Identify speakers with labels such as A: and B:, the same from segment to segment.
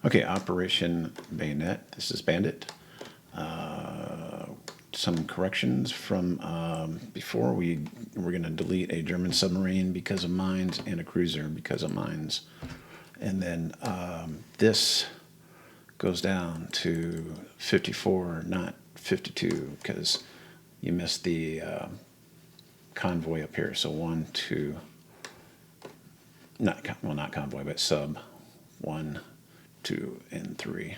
A: Okay, Operation Bayonet. This is Bandit. Some corrections from before. We're going to delete a German submarine because of mines and a cruiser because of mines. And then this goes down to 54, not 52, because you missed the convoy up here. So 1, 2, not convoy, but sub 1, 2, and 3.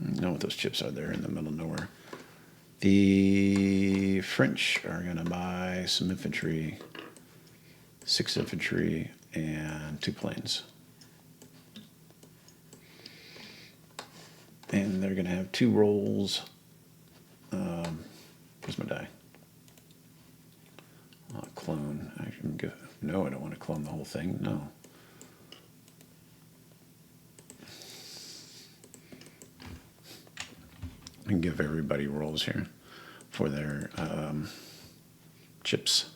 A: Know what those chips are there in the middle of nowhere. The French are going to buy some infantry, 6 infantry, and 2 planes. And they're going to have 2 rolls. Where's my die? Clone. No, I don't want to clone the whole thing. No. I can give everybody rolls here for their chips.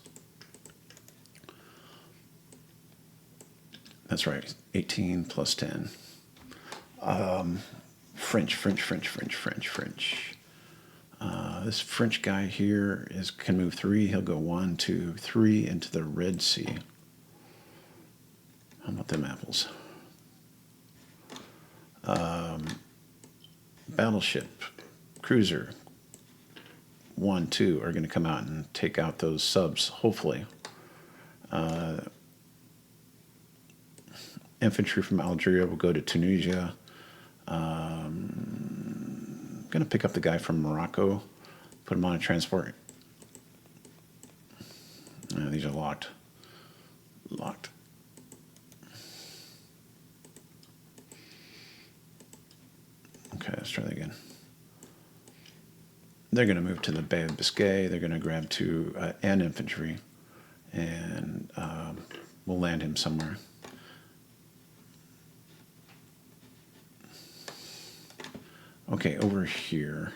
A: That's right, 18 plus 10. French. This French guy here can move 3. He'll go 1, 2, 3 into the Red Sea. How about them apples? Battleship, cruiser, 1, 2 are going to come out and take out those subs, hopefully. Infantry from Algeria will go to Tunisia. I'm going to pick up the guy from Morocco, put him on a transport. These are locked. Okay, let's try that again. They're going to move to the Bay of Biscay. They're going to grab 2 and infantry, and we'll land him somewhere. Okay, over here.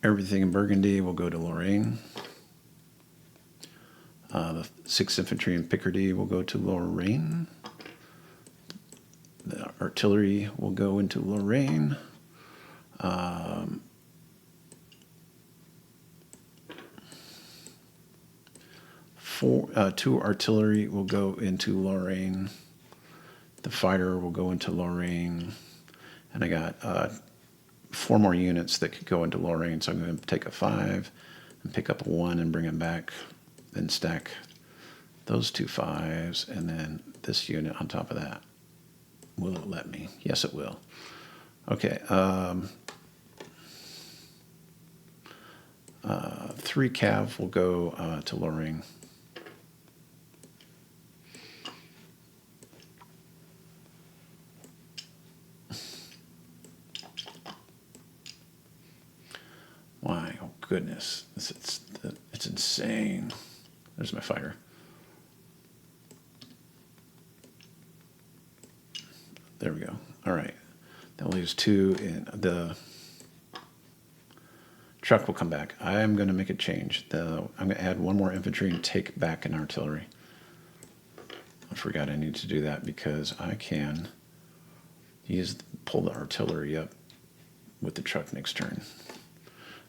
A: Everything in Burgundy will go to Lorraine. The 6th Infantry in Picardy will go to Lorraine. The artillery will go into Lorraine. 2 artillery will go into Lorraine. The fighter will go into Lorraine. And I got 4 more units that could go into Lorraine. So I'm going to take a 5 and pick up a 1 and bring it back. Then stack those 2 5s and then this unit on top of that. Will it let me? Yes, it will. Okay. 3 cav will go to Lorraine. My oh goodness, it's insane. There's my fighter. There we go. All right. That leaves 2 in the truck will come back. I am going to make a change. I'm going to add 1 more infantry and take back an artillery. I forgot I need to do that because I can pull the artillery up with the truck next turn.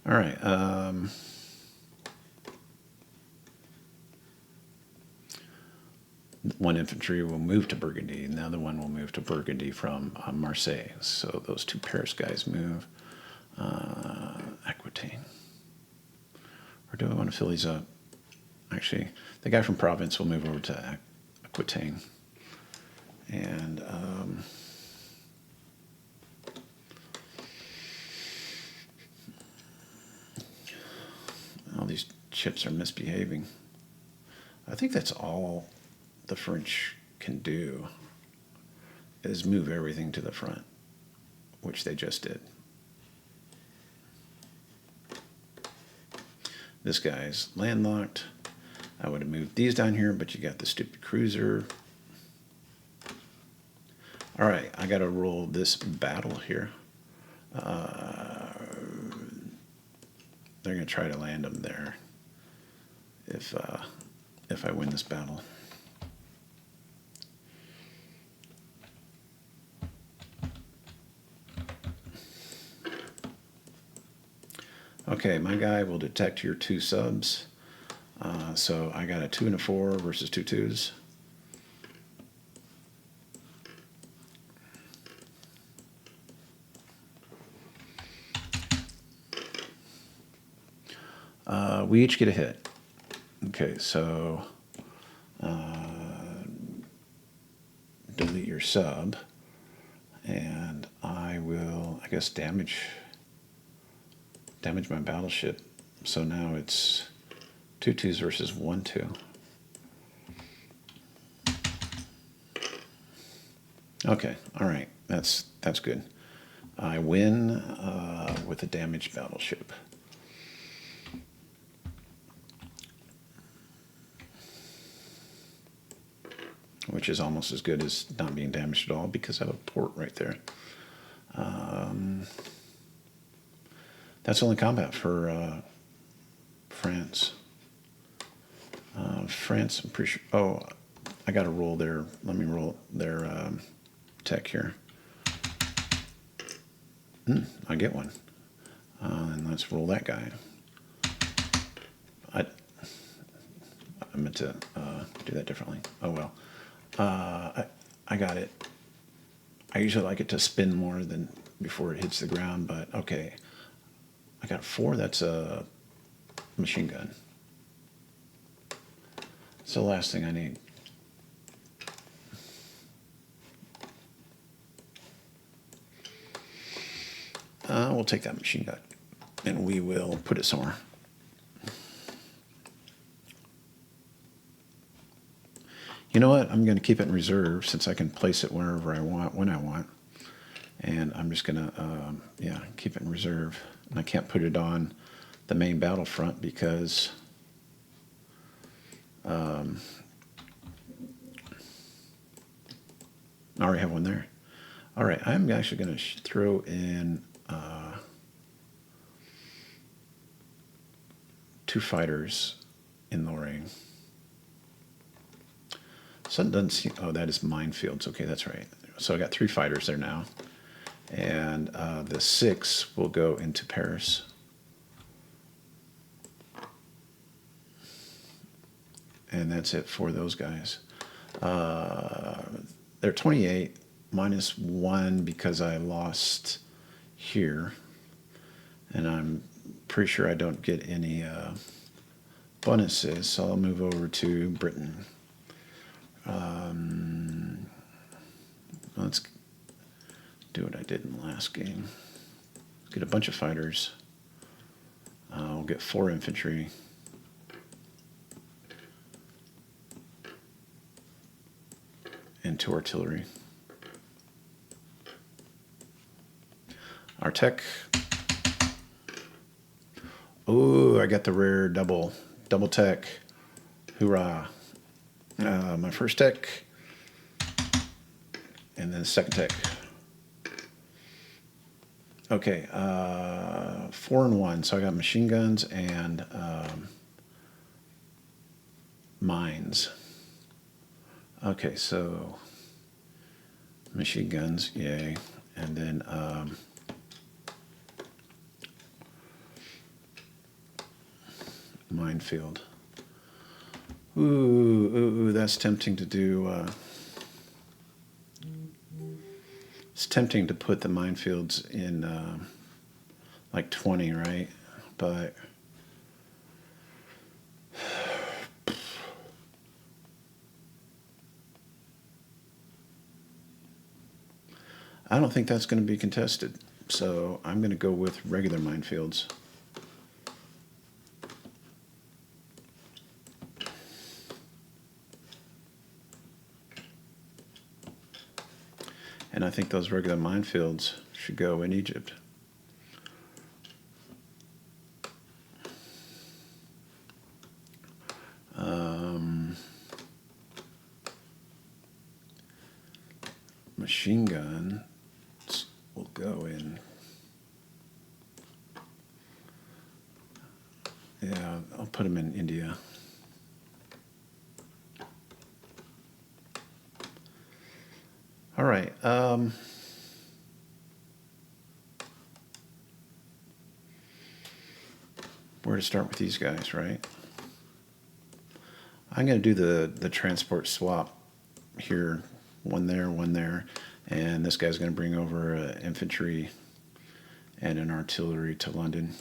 A: All right. 1 infantry will move to Burgundy, and the other one will move to Burgundy from Marseille. So those 2 Paris guys move. Aquitaine. Or do I want to fill these up? Actually, the guy from Provence will move over to Aquitaine. And all these chips are misbehaving. I think that's all the French can do is move everything to the front, which they just did. This guy's landlocked. I would have moved these down here, but you got the stupid cruiser. All right, I got to roll this battle here. They're going to try to land them there. If if I win this battle. Okay, my guy will detect your 2 subs. So I got a 2 and a 4 versus 2 2s. We each get a hit. Okay, so delete your sub, and I will, I guess, damage my battleship. So now it's 2 2s versus 1 2. Okay, all right, that's good. I win with a damaged battleship. Which is almost as good as not being damaged at all because I have a port right there. That's only combat for France. France, I'm pretty sure. Oh, I got to roll their. Let me roll their tech here. I get one. And let's roll that guy. I meant to do that differently. Oh well. I got it. I usually like it to spin more than before it hits the ground, but okay. I got 4. That's a machine gun. It's the last thing I need. We'll take that machine gun, and we will put it somewhere. You know what? I'm going to keep it in reserve since I can place it wherever I want, when I want. And I'm just going to, keep it in reserve. And I can't put it on the main battlefront because I already have one there. All right, I'm actually going to throw in 2 fighters in Lorraine. Something doesn't seem. Oh, that is minefields. Okay, that's right. So I got 3 fighters there now, and the 6 will go into Paris. And that's it for those guys. They're 28 minus 1 because I lost here, and I'm pretty sure I don't get any bonuses, so I'll move over to Britain. Let's do what I did in the last game. Get a bunch of fighters. We'll get 4 infantry. And 2 artillery. Our tech. Oh, I got the rare double tech. Hoorah. My first tech. And then the second tech. Okay, 4 and 1. So I got machine guns and mines. Okay, so machine guns, yay. And then minefield. Ooh, that's tempting to do. It's tempting to put the minefields in like 20, right? But I don't think that's going to be contested. So I'm going to go with regular minefields. And I think those regular minefields should go in Egypt. Machine guns will go in. Yeah, I'll put them in India. right. Where to start with these guys, right? I'm going to do the transport swap here. One there. And this guy's going to bring over infantry and an artillery to London.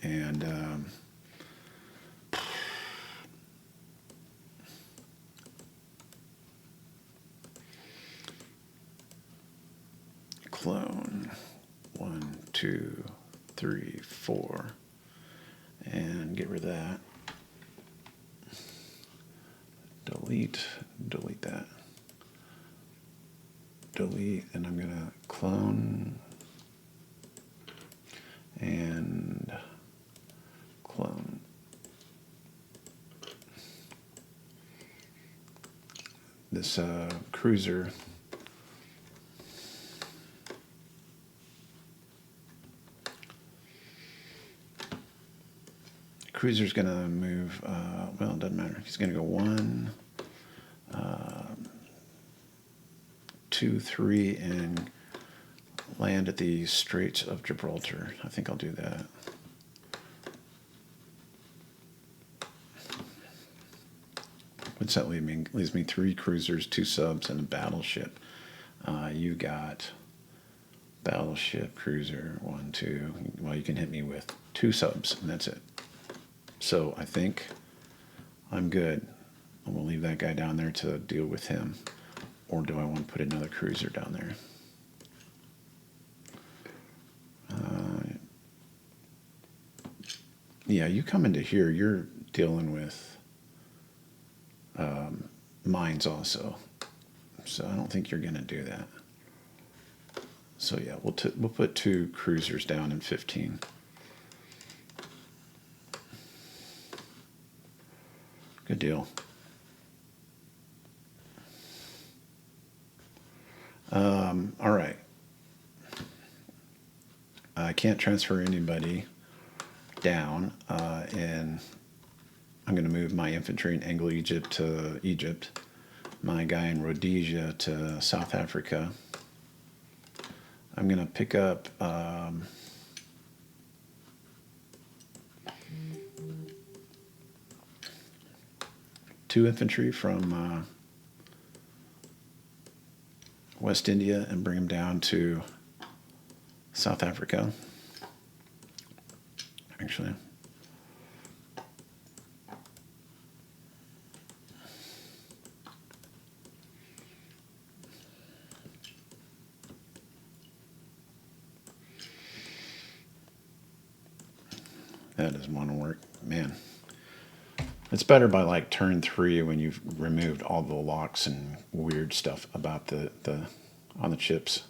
A: And clone 1, 2, 3, 4, and get rid of that. Delete that. Delete, and I'm going to clone and clone. This cruiser cruiser's going to move, well, it doesn't matter. He's going to go 1, 2, 3, and land at the Straits of Gibraltar. I think I'll do that. What's that leave me? Leaves me 3 cruisers, 2 subs, and a battleship. You got battleship, cruiser, 1, 2. Well, you can hit me with 2 subs, and that's it. So I think I'm good. I'm going to leave that guy down there to deal with him. Or do I want to put another cruiser down there? Yeah, you come into here, you're dealing with mines also. So I don't think you're going to do that. So yeah, we'll put 2 cruisers down in 15. Good deal. All right. I can't transfer anybody down, and I'm going to move my infantry in Anglo-Egypt to Egypt, my guy in Rhodesia to South Africa. I'm going to pick up 2 infantry from West India and bring them down to South Africa. Actually, that doesn't want to work, man. It's better by like turn 3 when you've removed all the locks and weird stuff about the on the chips.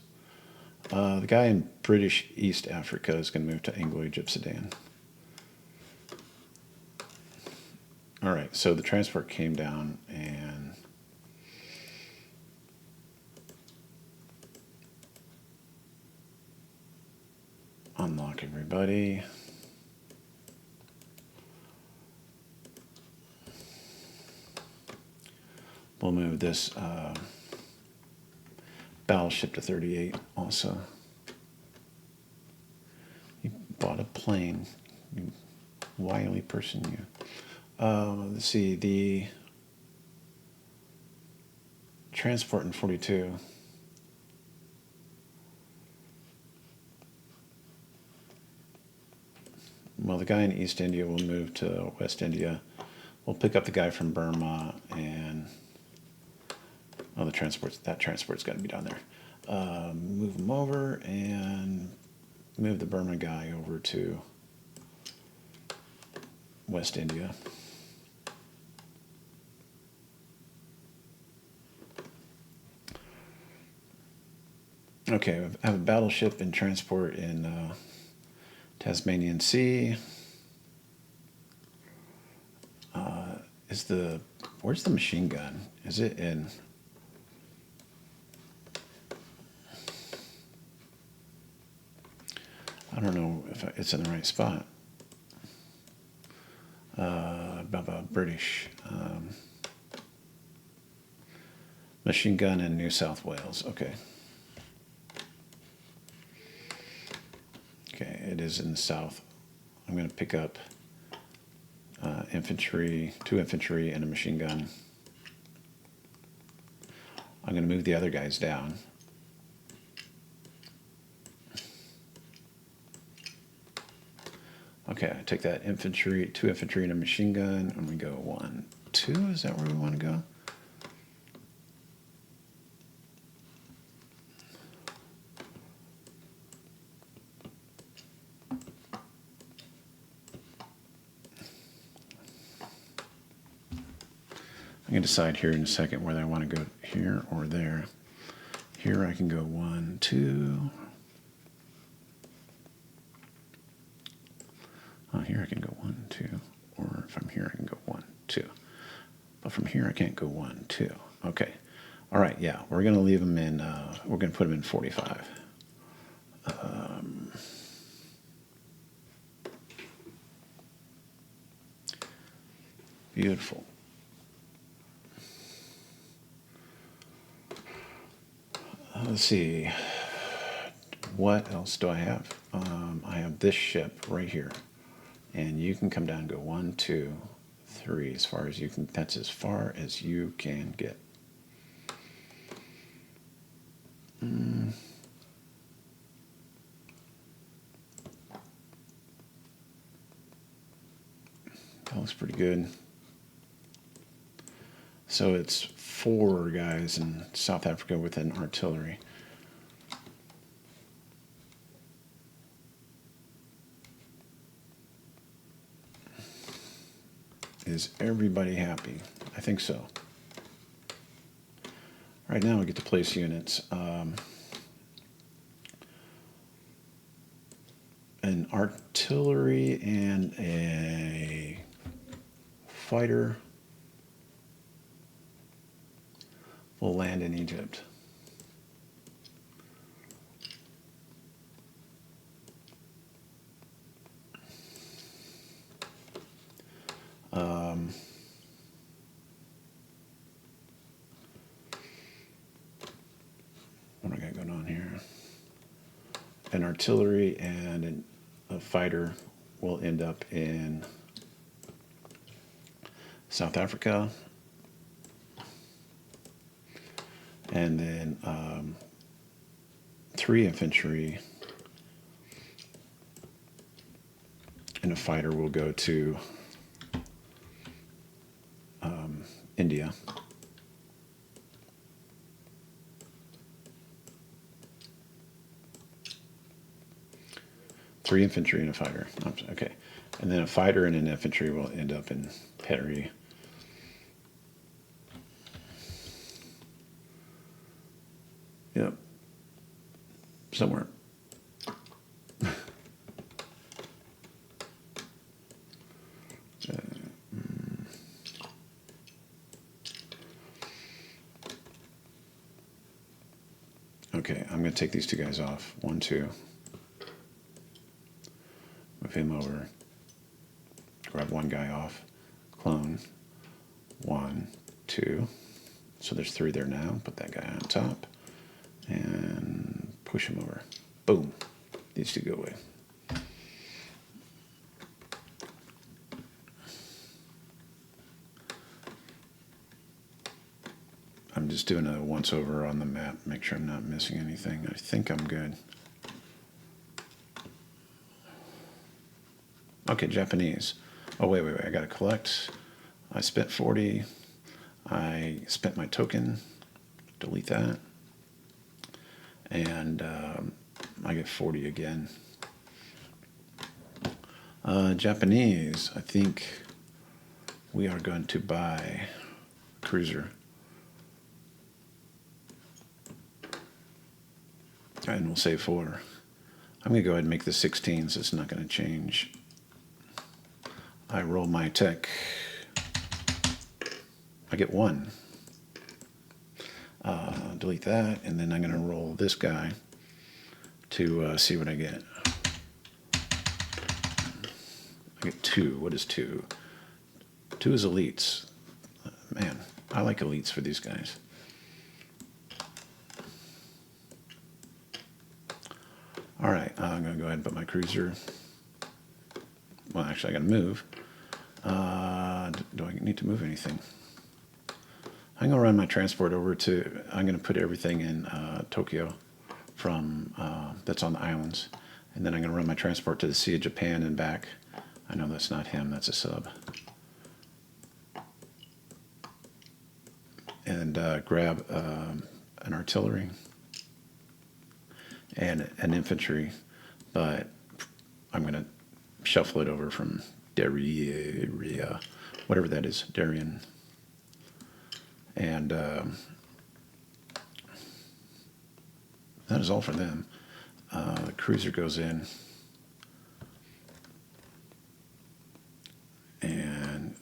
A: The guy in British East Africa is going to move to Anglo-Egypt Sudan. All right, so the transport came down and unlock everybody. We'll move this battleship to 38 also. You bought a plane, you wily person, you. Let's see, the transport in 42. Well, the guy in East India will move to West India. We'll pick up the guy from Burma and that transport's got to be down there. Move him over and move the Burma guy over to West India. Okay, I have a battleship and transport in Tasmanian Sea. Where's the machine gun? Is it in? I don't know if it's in the right spot. British. Machine gun in New South Wales. Okay. Okay, it is in the south. I'm going to pick up infantry, 2 infantry, and a machine gun. I'm going to move the other guys down. Okay, I take that infantry, 2 infantry, and a machine gun, and we go 1, 2. Is that where we want to go? I'm going to decide here in a second whether I want to go here or there. Here I can go 1, 2. Oh, here I can go 1, 2. Or from here I can go 1, 2. But from here I can't go 1, 2. Okay. All right, yeah, we're going to leave them in, we're going to put them in 45. Beautiful. Let's see. What else do I have? I have this ship right here. And you can come down and go 1, 2, 3 as far as you can. That's as far as you can get. That looks pretty good. So it's 4 guys in South Africa with an artillery. Is everybody happy? I think so. Right now we get to place units. An artillery and a fighter will land in Egypt. What do I got going on here? An artillery and a fighter will end up in South Africa. And then 3 infantry and a fighter will go to India. Three infantry and a fighter. Okay. And then a fighter and an infantry will end up in Paris. Yep. Somewhere. Okay, I'm going to take these 2 guys off. 1, 2. Move him over. Grab 1 guy off. Clone. 1, 2. So there's 3 there now. Put that guy on top. And push him over. Boom. These 2 go away. I'm just doing a once over on the map, make sure I'm not missing anything. I think I'm good. Okay, Japanese. Oh, wait, I gotta collect. I spent 40. I spent my token. Delete that. And I get 40 again. Japanese, I think we are going to buy a cruiser. And we'll save 4. I'm going to go ahead and make this 16, so it's not going to change. I roll my tech. I get 1. Delete that, and then I'm going to roll this guy to see what I get. I get 2. What is 2? 2 is elites. Man, I like elites for these guys. All right, I'm going to go ahead and put my cruiser. Well, actually, I got to move. Do I need to move anything? I'm going to run my transport over to, I'm going to put everything in Tokyo from that's on the islands. And then I'm going to run my transport to the Sea of Japan and back. I know that's not him, that's a sub. And grab an artillery and an infantry, but I'm going to shuffle it over from Daria, whatever that is, Darien. And that is all for them. The cruiser goes in. And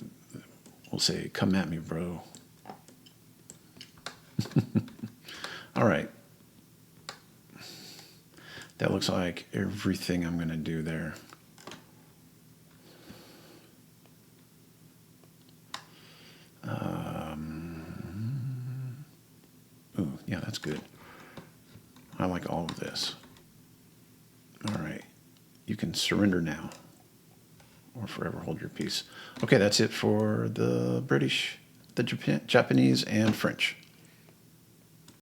A: we'll say, come at me, bro. All right. That looks like everything I'm going to do there. Ooh, yeah, that's good. I like all of this. All right. You can surrender now or forever hold your peace. Okay, that's it for the British, the Japanese, and French.